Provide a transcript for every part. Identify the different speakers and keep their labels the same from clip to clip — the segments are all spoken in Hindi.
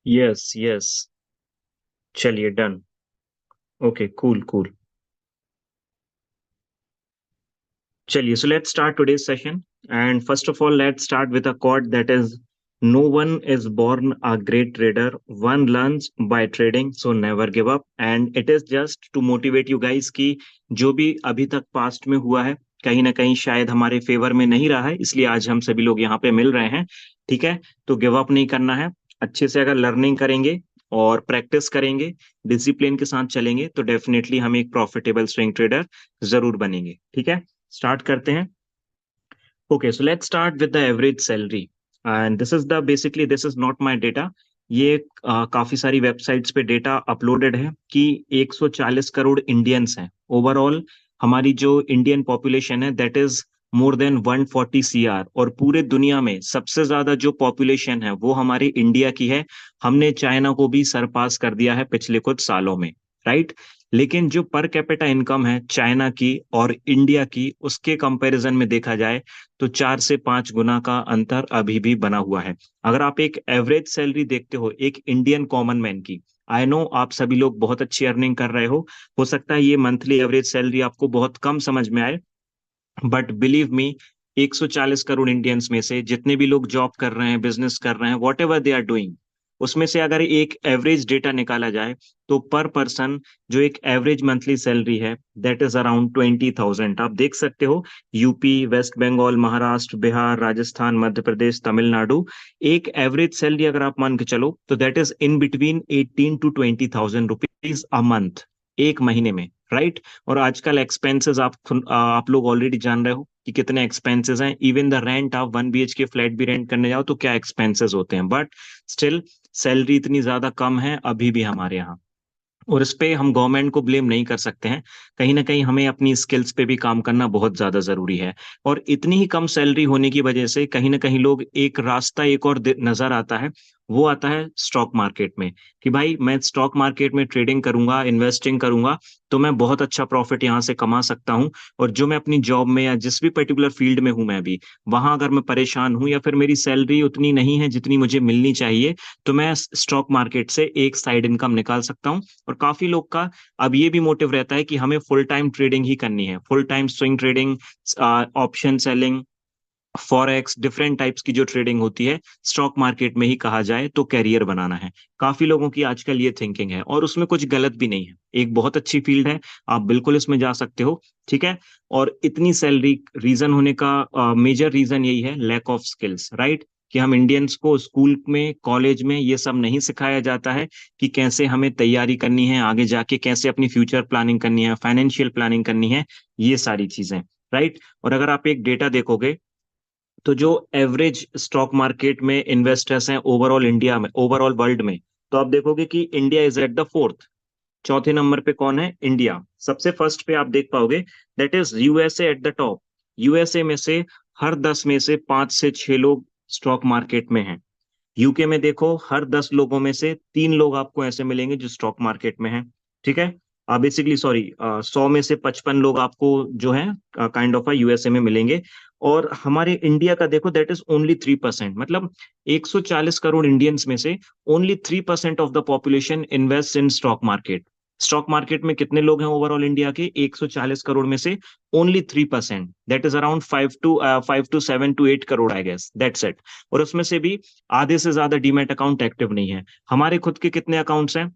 Speaker 1: Yes yes. चलिए डन। Okay cool cool. चलिए, so let's start today's session. And first of all, let's start with a quote that is, no one is born a great trader. One learns by trading. So never give up. And it is just to motivate you guys कि जो भी अभी तक पास्ट में हुआ है, कहीं ना कहीं शायद हमारे फेवर में नहीं रहा है, इसलिए आज हम सभी लोग यहाँ पे मिल रहे हैं। ठीक है। तो गिव अप नहीं करना है। अच्छे से अगर लर्निंग करेंगे और प्रैक्टिस करेंगे, डिसिप्लिन के साथ चलेंगे, तो डेफिनेटली हम एक प्रॉफिटेबल स्विंग ट्रेडर जरूर बनेंगे। ठीक है। स्टार्ट करते हैं। Okay, so let's start with the average salary. And this is the basically this is not my data. ये काफी सारी वेबसाइट्स पे डेटा अपलोडेड है कि 140 करोड़ इंडियंस हैं ओवरऑल। हमारी जो इंडियन पॉपुलेशन है that is more than 140 CR, और पूरे दुनिया में सबसे ज्यादा जो पॉपुलेशन है वो हमारी इंडिया की है। हमने चाइना को भी सरपास कर दिया है पिछले कुछ सालों में, राइट। लेकिन जो पर कैपिटा इनकम है चाइना की और इंडिया की, उसके कंपैरिजन में देखा जाए तो 4 से 5 गुना का अंतर अभी भी बना हुआ है। अगर आप एक एवरेज सैलरी देखते हो एक इंडियन कॉमन मैन की, आई नो आप सभी लोग बहुत अच्छी अर्निंग कर रहे हो सकता है ये मंथली एवरेज सैलरी आपको बहुत कम समझ में आए, but believe me, 140 crore Indians में से जितने भी लोग जॉब कर रहे हैं, बिजनेस कर रहे हैं, whatever they are doing, उसमें से अगर एक एवरेज डेटा निकाला जाए तो पर पर्सन जो एक एवरेज मंथली सैलरी है दैट इज अराउंड 20,000। आप देख सकते हो यूपी, वेस्ट बंगाल, महाराष्ट्र, बिहार, राजस्थान, मध्य प्रदेश, तमिलनाडु, एक एवरेज सैलरी अगर आप मान के चलो तो that is in between 18 to 20,000 rupees a month, एक महीने में, राइट। और आजकल एक्सपेंसेस आप लोग ऑलरेडी जान रहे हो कि कितने एक्सपेंसेस हैं। इवन द रेंट, आप 1 BHK फ्लैट भी रेंट करने जाओ तो क्या एक्सपेंसेस होते हैं, बट स्टिल सैलरी इतनी ज्यादा कम है अभी भी हमारे यहाँ। और इस पे हम गवर्नमेंट को ब्लेम नहीं कर सकते हैं। कहीं ना कहीं हमें अपनी स्किल्स पे भी काम करना बहुत ज्यादा जरूरी है। और इतनी ही कम सैलरी होने की वजह से कहीं ना कहीं लोग एक रास्ता एक और नजर आता है, वो आता है स्टॉक मार्केट में, कि भाई मैं स्टॉक मार्केट में ट्रेडिंग करूंगा, इन्वेस्टिंग करूंगा, तो मैं बहुत अच्छा प्रॉफिट यहाँ से कमा सकता हूँ। और जो मैं अपनी जॉब में या जिस भी पर्टिकुलर फील्ड में हूं मैं भी, वहां अगर मैं परेशान हूं या फिर मेरी सैलरी उतनी नहीं है जितनी मुझे मिलनी चाहिए, तो मैं स्टॉक मार्केट से एक साइड इनकम निकाल सकता हूँ। और काफी लोग का अब ये भी मोटिव रहता है कि हमें फुल टाइम ट्रेडिंग ही करनी है, full time swing trading, option selling, forex, different types की जो ट्रेडिंग होती है स्टॉक मार्केट में ही कहा जाए तो कैरियर बनाना है। काफी लोगों की आजकल ये थिंकिंग है और उसमें कुछ गलत भी नहीं है, एक बहुत अच्छी फील्ड है, आप बिल्कुल इसमें जा सकते हो। ठीक है। और इतनी सैलरी रीजन होने का मेजर रीजन यही है, लैक ऑफ स्किल्स, राइट। कि हम इंडियंस को स्कूल में, कॉलेज में ये सब नहीं सिखाया जाता है कि कैसे हमें तैयारी करनी है, आगे जाके कैसे अपनी फ्यूचर प्लानिंग करनी है, फाइनेंशियल प्लानिंग करनी है, ये सारी चीजें, राइट। और अगर आप एक डेटा देखोगे तो जो एवरेज स्टॉक मार्केट में इन्वेस्टर्स हैं ओवरऑल इंडिया में, ओवरऑल वर्ल्ड में, तो आप देखोगे कि India is at the fourth. चौथे नंबर पे कौन है? इंडिया। सबसे फर्स्ट पे आप देख पाओगे that is USA at the top. USA में से हर 10 में से 5 से 6 लोग स्टॉक मार्केट में हैं। यूके में देखो हर 10 लोगों में से 3 लोग आपको ऐसे मिलेंगे जो स्टॉक मार्केट में हैं। ठीक है। बेसिकली सॉरी, 100 में से 55 लोग आपको जो है काइंड ऑफ यूएसए में मिलेंगे। और हमारे इंडिया का देखो दैट इज ओनली 3%, मतलब 140 करोड़ इंडियंस में से only 3% of the population invest in stock market. Stock market में कितने लोग हैं ओवरऑल इंडिया के? 140 करोड़ में से only 3%, that is around 5 to 7 to 8 crore, I guess that's it. और उसमें से भी आधे से ज्यादा डीमैट अकाउंट एक्टिव नहीं है। हमारे खुद के कितने अकाउंट्स हैं?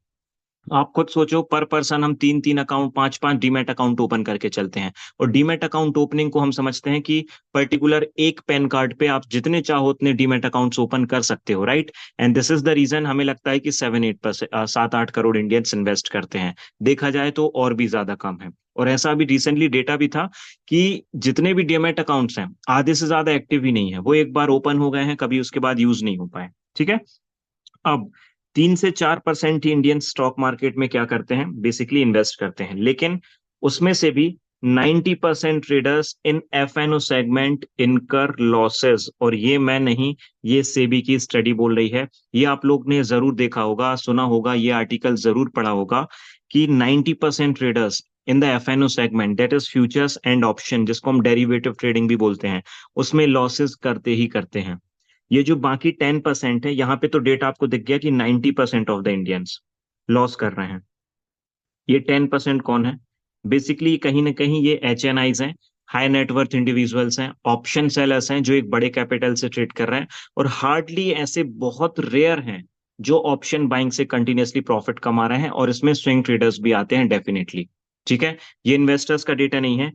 Speaker 1: आप खुद सोचो, पर पर्सन हम 3 3 अकाउंट, 5 5 डीमैट अकाउंट ओपन करके चलते हैं। और डीमैट अकाउंट ओपनिंग को हम समझते हैं कि पर्टिकुलर एक पैन कार्ड पे आप जितने चाहो उतने डीमैट अकाउंट्स ओपन कर सकते हो, right. And this is the reason हमें लगता है कि 7 8%, 7 8 करोड़ इंडियंस इन्वेस्ट करते हैं। देखा जाए तो और भी ज्यादा कम है। और ऐसा भी रिसेंटली डेटा भी था कि जितने भी डीमैट अकाउंट्स हैं आधे से ज्यादा एक्टिव ही नहीं है, वो एक बार ओपन हो गए हैं कभी उसके बाद यूज नहीं हो पाए। ठीक है। अब 3 से 4% ही इंडियन स्टॉक मार्केट में क्या करते हैं? बेसिकली इन्वेस्ट करते हैं। लेकिन उसमें से भी 90% traders in F and O segment incur losses. और ये मैं नहीं, ये सेबी की स्टडी बोल रही है। ये आप लोग ने जरूर देखा होगा, सुना होगा, ये आर्टिकल जरूर पढ़ा होगा कि 90% traders in the F and O segment, that is futures and option, जिसको हम डेरिवेटिव ट्रेडिंग भी बोलते हैं, उसमें लॉसेस करते ही करते हैं। ये जो बाकी 10% है, यहाँ पे तो डेटा आपको दिख गया कि 90% ऑफ द इंडियंस लॉस कर रहे हैं। ये 10% कौन है? बेसिकली कहीं ना कहीं ये HNIs हैं, हाई नेटवर्थ इंडिविजुअल्स हैं, ऑप्शन सेलर्स हैं जो एक बड़े कैपिटल से ट्रेड कर रहे हैं, और हार्डली ऐसे बहुत रेयर हैं जो ऑप्शन बाइंग से कंटिन्यूअसली प्रॉफिट कमा रहे हैं, और इसमें स्विंग ट्रेडर्स भी आते हैं डेफिनेटली। ठीक है, ये इन्वेस्टर्स का डेटा नहीं है,